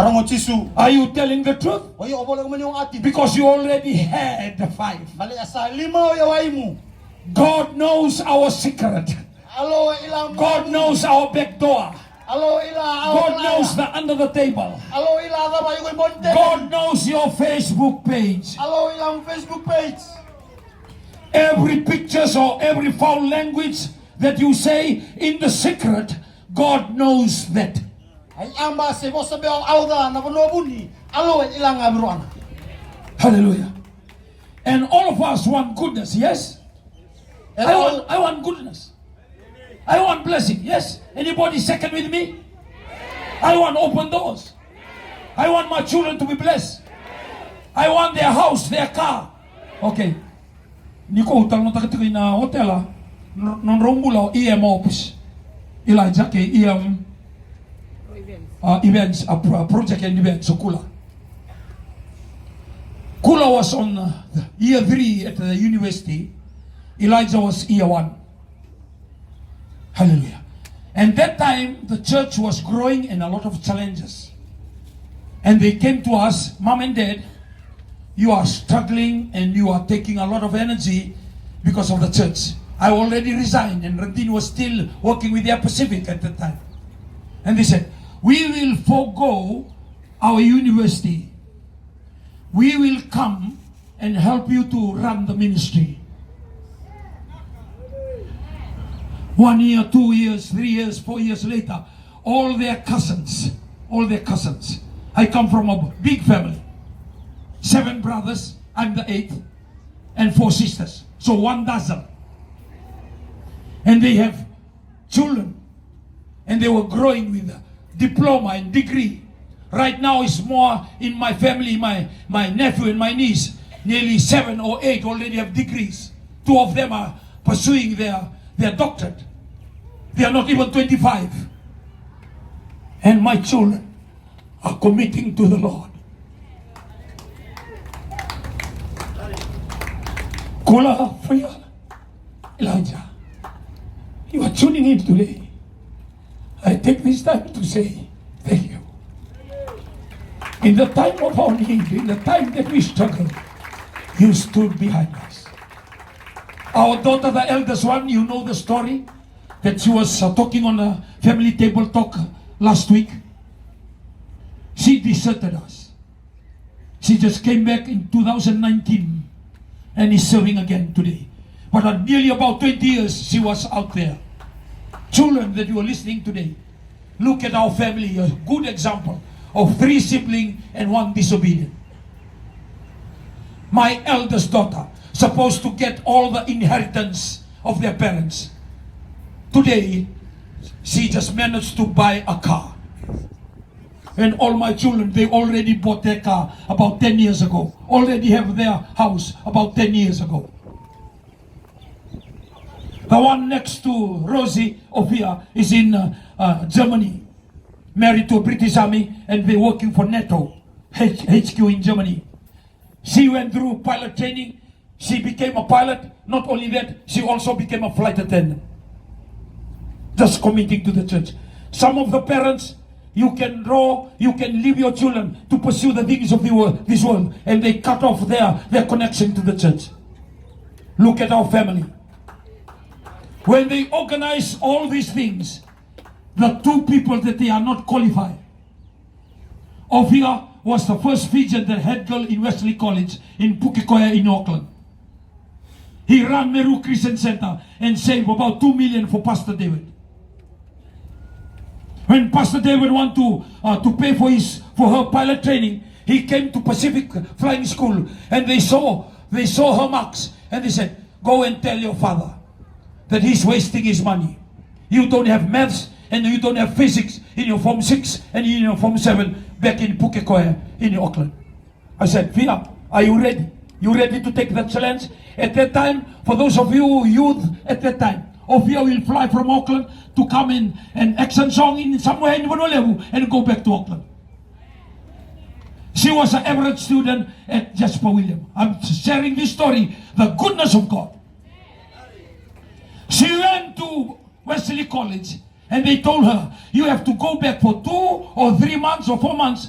Are you telling the truth? Because you already had the 5. God knows our secret. God knows our back door. God knows the under the table. God knows your Facebook page. Every pictures or every foul language that you say in the secret, God knows that. Hallelujah. And all of us want goodness, yes? I want goodness. I want blessing, yes? Anybody second with me? I want open doors. I want my children to be blessed. I want their house, their car. Okay. Niko utang mo takit na hotel non rombula EM office. Elijah ke EM events, project and events. So Kula was on year 3 at the university. Elijah was year 1. Hallelujah. And that time the church was growing and a lot of challenges. And they came to us, Mom and Dad, you are struggling and you are taking a lot of energy because of the church. I already resigned and Randin was still working with Air Pacific at that time. And they said, we will forego our university. We will come and help you to run the ministry. 1 year, 2 years, 3 years, 4 years later, all their cousins. I come from a big family. 7 brothers, I'm the 8th, and 4 sisters. So 1 dozen. And they have children. And they were growing with a diploma and degree. Right now it's more in my family, my nephew and my niece, nearly 7 or 8 already have degrees. 2 of them are pursuing their doctorate. They are not even 25. And my children are committing to the Lord. Kula Fria, Elijah, you are tuning in today. I take this time to say thank you. In the time of our need, in the time that we struggled, you stood behind us. Our daughter, the eldest one, you know the story, that she was talking on a family table talk last week. She deserted us. She just came back in 2019 and is serving again today. But nearly about 20 years she was out there. Children that you are listening today, look at our family, a good example of 3 siblings and 1 disobedient. My eldest daughter, supposed to get all the inheritance of their parents. Today, she just managed to buy a car. And all my children, they already bought their car about 10 years ago. Already have their house about 10 years ago. The one next to Rosie Ophia is in Germany. Married to a British Army and they're working for NATO, HQ in Germany. She went through pilot training. She became a pilot. Not only that, she also became a flight attendant. Just committing to the church. Some of the parents, you can leave your children to pursue the things of this world, and they cut off their connection to the church. Look at our family. When they organize all these things, the 2 people that they are not qualified. Ophia was the first Fijian that head girl in Wesley College in Pukekohe in Auckland. He ran Meru Christian Center and saved about 2 million for Pastor David. When Pastor David wanted to pay for her pilot training, he came to Pacific Flying School and they saw her marks and they said, go and tell your father that he's wasting his money. You don't have maths and you don't have physics in your Form 6 and in your Form 7 back in Pukekohe in Auckland. I said, Fia, are you ready? You ready to take that challenge? At that time, for those of you youth at that time, Ophia will fly from Auckland to come in and action song in somewhere in Honolulu and go back to Auckland. She was an average student at Jasper William. I'm sharing this story, the goodness of God. She went to Wesley College and they told her, you have to go back for 2 or 3 months or 4 months